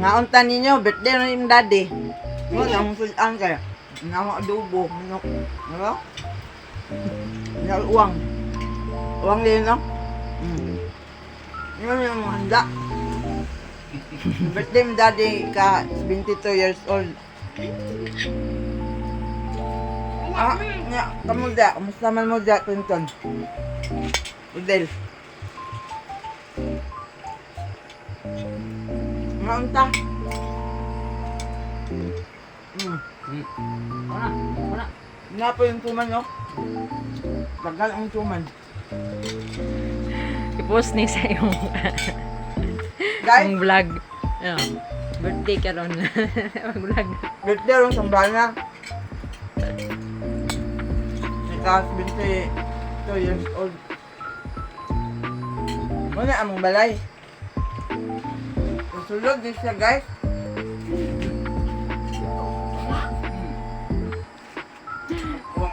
Naunta ninyo, birthday na yung daddy. Mo ang sulan kaya. Nawa adobo, manok. Ano? Uwang. Uwang din, no? Yun yung handa. Birthday mo daddy ka 22 years old. Kamu da, kamusta man mo da, Clinton? Udel. Maunta. Wala. Nga po yung tuman, no? Tagal ang tuman. I-post ni sa yung Guys, yung vlog. Ano, birthday ka ron. Mag-vlog. birthday rin sa bana. Ika 22 years old. Muna among balay. Kasulog din siya, guys.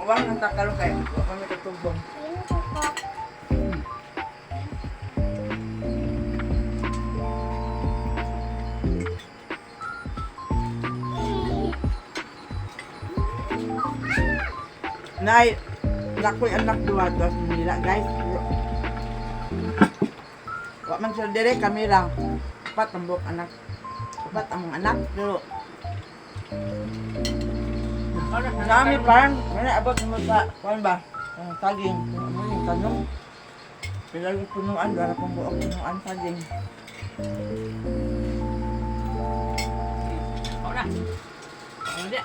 Uwang ng takalong kayo. Huwag kami katubong. Nay, nakoy anak duwa dos nila, guys. Wa man siya dire kami lang. Apat ang buok anak. Apat ang mga anak, pero nami parang mana abot mo sa kuan ba? Saging, ano yung tanong. Pero yung punuan dara pang buok punuan saging. Kau na. Kau na.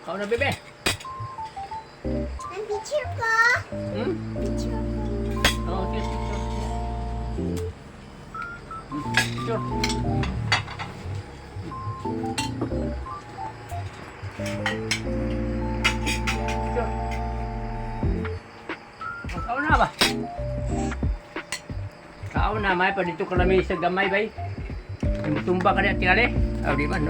Kau na, bebe. Ang picture ko. Picture ko. Oh, picture. Picture. Picture. Kau na ba? Kau na, may pa dito ka lamay sa gamay, bay. Tumba ka na tinali. Oh, di ba?